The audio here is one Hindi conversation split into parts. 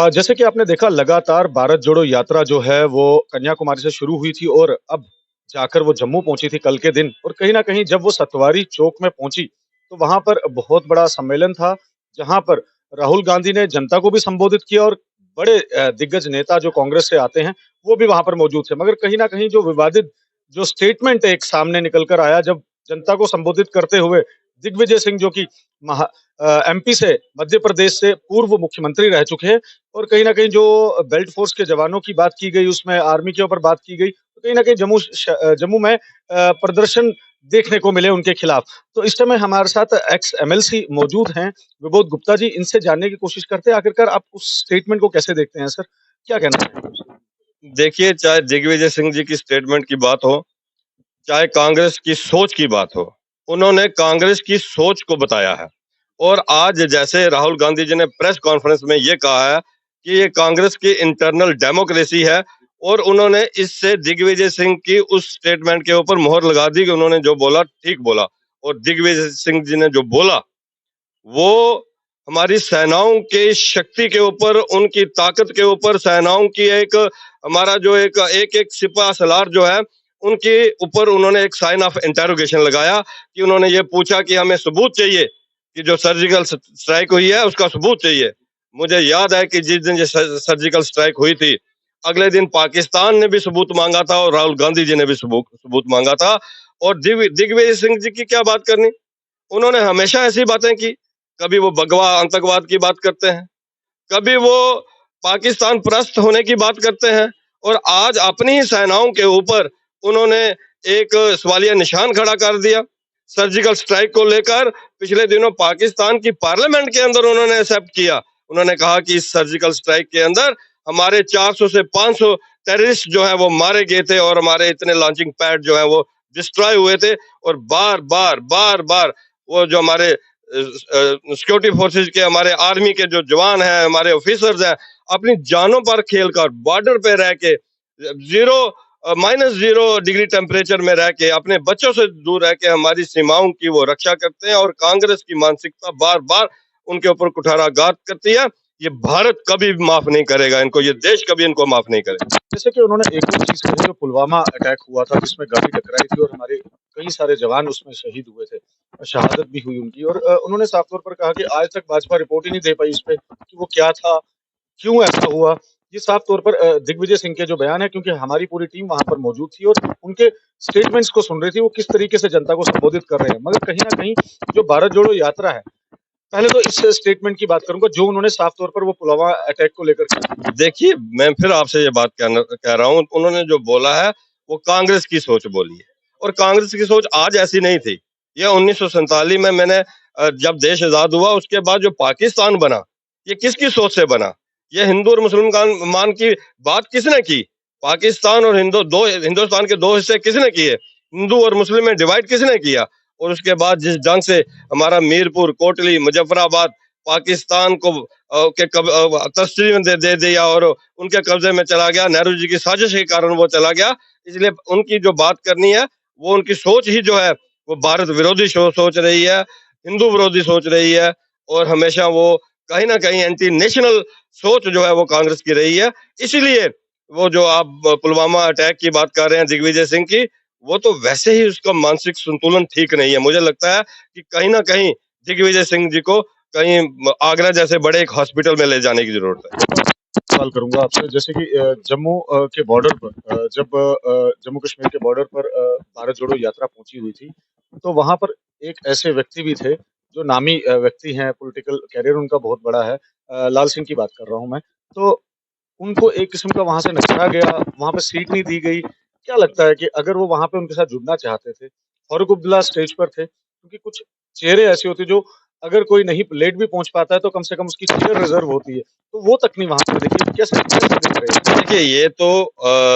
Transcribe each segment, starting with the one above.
जैसे कि आपने देखा लगातार भारत जोड़ो यात्रा जो है वो कन्याकुमारी से शुरू हुई थी और अब जाकर वो जम्मू पहुंची थी कल के दिन और कहीं न कहीं जब वो सतवारी चौक में पहुंची, तो वहाँ पर बहुत बड़ा सम्मेलन था, जहाँ पर राहुल गांधी ने जनता को भी संबोधित किया और बड़े दिग्गज नेता जो कांग्रेस से आते हैं, वो भी वहाँ पर मौजूद थे। मगर कहीं न कहीं जो विवादित जो स्टेटमेंट एक सामने निकल कर आया जब जनता को संबोधित करते हुए दिग्विजय सिंह जो कि एमपी से मध्य प्रदेश से पूर्व मुख्यमंत्री रह चुके हैं और कहीं न कहीं जो बेल्ट फोर्स के जवानों की बात की गई, उसमें आर्मी के ऊपर बात की गई, तो कहीं न कहीं जम्मू में प्रदर्शन देखने को मिले उनके खिलाफ। तो इस समय हमारे साथ एक्स एमएलसी मौजूद हैं, विबोध गुप्ता जी, इनसे जानने की कोशिश करते हैं आखिरकार आप उस स्टेटमेंट को कैसे देखते हैं सर? क्या कहना चाहेंगे? देखिए, चाहे दिग्विजय सिंह जी की स्टेटमेंट की बात हो, चाहे कांग्रेस की सोच की बात हो, उन्होंने कांग्रेस की सोच को बताया है। और आज जैसे राहुल गांधी जी ने प्रेस कॉन्फ्रेंस में ये कहा है कि ये कांग्रेस की इंटरनल डेमोक्रेसी है और उन्होंने इससे दिग्विजय सिंह की उस स्टेटमेंट के ऊपर मोहर लगा दी कि उन्होंने जो बोला ठीक बोला। और दिग्विजय सिंह जी ने जो बोला वो हमारी सेनाओं की शक्ति के ऊपर, उनकी ताकत के ऊपर, सेनाओं की एक हमारा जो एक सिपा सलार जो है, उनके ऊपर उन्होंने एक साइन ऑफ इंटेरोगेशन लगाया कि उन्होंने ये पूछा कि हमें सबूत चाहिए कि जो सर्जिकल स्ट्राइक हुई है उसका सबूत चाहिए। मुझे याद है कि जिस दिन ये सर्जिकल स्ट्राइक हुई थी, अगले दिन पाकिस्तान ने भी सबूत मांगा था और राहुल गांधी जी ने भी सबूत मांगा था। और दिग्विजय सिंह जी की क्या बात करनी, उन्होंने हमेशा ऐसी बातें की। कभी वो भगवा आतंकवाद की बात करते हैं, कभी वो पाकिस्तान परस्त होने की बात करते हैं और आज अपनी ही सेनाओं के ऊपर उन्होंने एक सवालिया निशान खड़ा कर दिया। सर्जिकल स्ट्राइक को लेकर पिछले दिनों पाकिस्तान की पार्लियामेंट के अंदर उन्होंने एक्सेप्ट किया। उन्होंने कहा कि इस सर्जिकल स्ट्राइक के अंदर हमारे 400 से 500 टेररिस्ट जो है वो मारे गए थे और हमारे इतने लॉन्चिंग पैड जो है वो डिस्ट्रॉय हुए थे। और बार बार बार बार वो जो हमारे सिक्योरिटी फोर्सेज के, हमारे आर्मी के जो जवान हैं, हमारे ऑफिसर्स हैं, अपनी जानों पर खेलकर बॉर्डर पे रह के जीरो -0 डिग्री टेम्परेचर में रह के अपने बच्चों से दूर रह के हमारी सीमाओं की वो रक्षा करते हैं। और कांग्रेस की मानसिकता बार बार उनके ऊपर कुठाराघात करती है। ये भारत कभी भी माफ नहीं करेगा इनको, ये देश कभी इनको माफ नहीं करेगा। जैसे कि उन्होंने एक और चीज़ कही जो पुलवामा अटैक हुआ था जिसमें गाड़ी टकराई थी और हमारे कई सारे जवान उसमें शहीद हुए थे। शहादत भी हुई उनकी और उन्होंने साफ तौर पर कहा कि आज तक भाजपा रिपोर्ट ही नहीं दे पाई इसपे कि वो क्या था, क्यों ऐसा हुआ? ये साफ तौर पर दिग्विजय सिंह के जो बयान है क्योंकि हमारी पूरी टीम वहाँ पर मौजूद थी और उनके स्टेटमेंट्स को सुन रही थी, वो किस तरीके से जनता को संबोधित कर रहे हैं। मगर कहीं न कहीं जो भारत जोड़ो यात्रा है, पहले तो इस स्टेटमेंट की बात करूँगा जो उन्होंने साफ तौर पर वो पुलवामा अटैक को लेकर की। देखिए, मैं फिर आपसे ये बात कह रहा हूँ, उन्होंने जो बोला है वो कांग्रेस की सोच बोली है और कांग्रेस की सोच आज ऐसी नहीं थी। ये 1947 में मैंने जब देश आजाद हुआ उसके बाद जो पाकिस्तान बना, ये किसकी सोच से बना? ये हिंदू और मुसलमान की बात किसने की? पाकिस्तान और हिंदुस्तान के दो हिस्से किसने किए? हिंदू और मुस्लिम में डिवाइड किसने किया? और उसके बाद जिस ढंग से हमारा मीरपुर, कोटली, मुजफ्फराबाद पाकिस्तान को तस्लीम दे दिया और उनके कब्जे में चला गया, नेहरू जी की साजिश के कारण वो चला गया। इसलिए उनकी जो बात करनी है वो उनकी सोच ही जो है वो भारत विरोधी सोच रही है, हिंदू विरोधी सोच रही है और हमेशा वो कहीं ना कहीं एंटी नेशनल सोच जो है वो कांग्रेस की रही है। इसीलिए वो जो आप पुलवामा अटैक की बात कर रहे हैं दिग्विजय सिंह की, वो तो वैसे ही उसका मानसिक संतुलन ठीक नहीं है। मुझे लगता है कि कहीं ना कहीं दिग्विजय सिंह जी को कहीं आगरा जैसे बड़े एक हॉस्पिटल में ले जाने की जरूरत है। सवाल करूँगा आपसे जैसे कि जम्मू के बॉर्डर पर जब जम्मू कश्मीर के बॉर्डर पर भारत जोड़ो यात्रा पहुंची हुई थी, तो वहाँ पर एक ऐसे व्यक्ति भी थे जो नामी व्यक्ति हैं, पॉलिटिकल करियर उनका बहुत बड़ा है। लाल सिंह की बात कर रहा हूँ मैं। तो उनको एक किस्म का वहाँ से नकारा गया, वहाँ पे सीट नहीं दी गई। क्या लगता है कि अगर वो वहाँ पे उनके साथ जुड़ना चाहते थे, फारूक अब्दुल्ला स्टेज पर थे, क्योंकि कुछ चेहरे ऐसे होते हैं जो अगर कोई नहीं लेट भी पहुँच पाता है तो कम से कम उसकी चेयर रिज़र्व होती है। तो वो तक नहीं वहाँ पर देखिए कैसे कैसे देख रहे हैं? देखिए, ये तो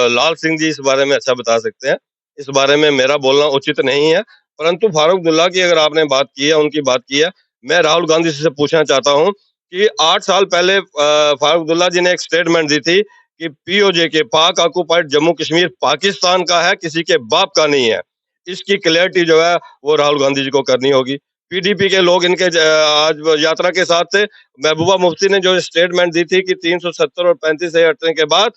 लाल सिंह जी इस बारे में अच्छा बता सकते हैं। इस बारे में मेरा बोलना उचित नहीं है। परंतु फारूक अब्दुल्ला की अगर आपने बात की है, उनकी बात की है, मैं राहुल गांधी से पूछना चाहता हूँ कि 8 साल पहले फारूक अब्दुल्ला जी ने एक स्टेटमेंट दी थी कि पीओजे के पाक ऑक्युपाइड जम्मू कश्मीर पाकिस्तान का है, किसी के बाप का नहीं है। इसकी क्लैरिटी जो है वो राहुल गांधी जी को करनी होगी। पीडीपी के लोग इनके आज यात्रा के साथ थे। महबूबा मुफ्ती ने जो स्टेटमेंट दी थी कि 370 और 35 से हटने के बाद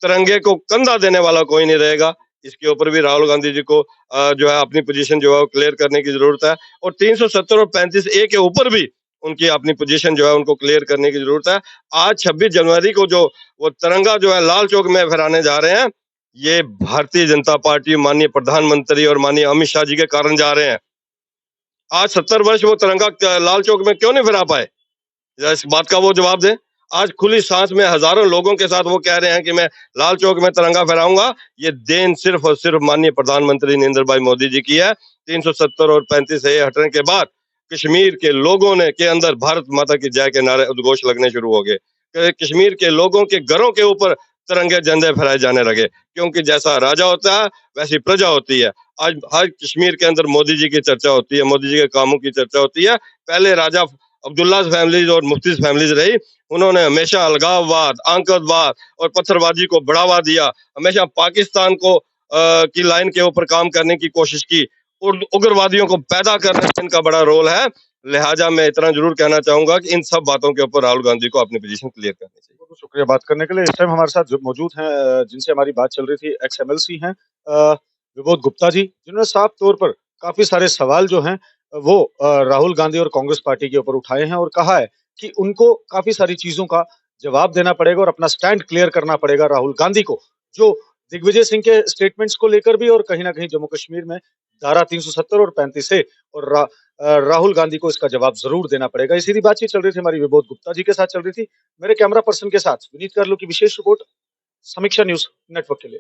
तिरंगे को कंधा देने वाला कोई नहीं रहेगा। इसके ऊपर भी राहुल गांधी जी को जो है अपनी पोजीशन जो है वो क्लियर करने की जरूरत है, और 370 और 35A के ऊपर भी उनकी अपनी पोजीशन जो है उनको क्लियर करने की जरूरत है। आज 26 जनवरी को जो वो तिरंगा जो है लाल चौक में फहराने जा रहे हैं, ये भारतीय जनता पार्टी, माननीय प्रधानमंत्री और माननीय अमित शाह जी के कारण जा रहे हैं। आज 70 वर्ष वो तिरंगा लाल चौक में क्यों नहीं फहरा पाए? या इस बात का वो जवाब दें। आज खुली सांस में हजारों लोगों के साथ वो कह रहे हैं कि मैं लाल चौक में तिरंगा फहराऊंगा। ये देन सिर्फ और सिर्फ माननीय प्रधानमंत्री नरेंद्र भाई मोदी जी की है। 370 और 35 से हटने के बाद कश्मीर के लोगों ने के अंदर भारत माता की जय के नारे उद्घोष लगने शुरू हो गए। कश्मीर के लोगों के घरों के ऊपर तिरंगे झंडे फहराए जाने लगे, क्योंकि जैसा राजा होता है वैसी प्रजा होती है। आज हर कश्मीर के अंदर मोदी जी की चर्चा होती है, मोदी जी के कामों की चर्चा होती है। पहले राजा अब्दुल्ला फैमिलीज और मुफ्ती फैमिलीज रही, उन्होंने हमेशा अलगाववाद, आतंकवाद और पत्थरबाजी को बढ़ावा दिया, हमेशा पाकिस्तान को की लाइन के ऊपर काम करने की कोशिश की, और उग्रवादियों को पैदा करने में इनका बड़ा रोल है। लिहाजा मैं इतना जरूर कहना चाहूंगा कि इन सब बातों के ऊपर राहुल गांधी को अपनी पोजीशन क्लियर करनी चाहिए। बहुत शुक्रिया बात करने के लिए। इस टाइम हमारे साथ जो मौजूद हैं जिनसे हमारी बात चल रही थी, एक्स एमएलसी हैं विबोध गुप्ता जी, जिन्होंने साफ तौर पर काफी सारे सवाल जो हैं वो राहुल गांधी और कांग्रेस पार्टी के ऊपर उठाए हैं और कहा है कि उनको काफी सारी चीजों का जवाब देना पड़ेगा और अपना स्टैंड क्लियर करना पड़ेगा राहुल गांधी को, जो दिग्विजय सिंह के स्टेटमेंट्स को लेकर भी और कहीं ना कहीं जम्मू कश्मीर में धारा 370 और 35 से और राहुल गांधी को इसका जवाब जरूर देना पड़ेगा। ये सीधी बातचीत चल रही थी हमारी विबोध गुप्ता जी के साथ चल रही थी। मेरे कैमरा पर्सन के साथ विनीत कार्लो की विशेष रिपोर्ट समीक्षा न्यूज नेटवर्क के लिए।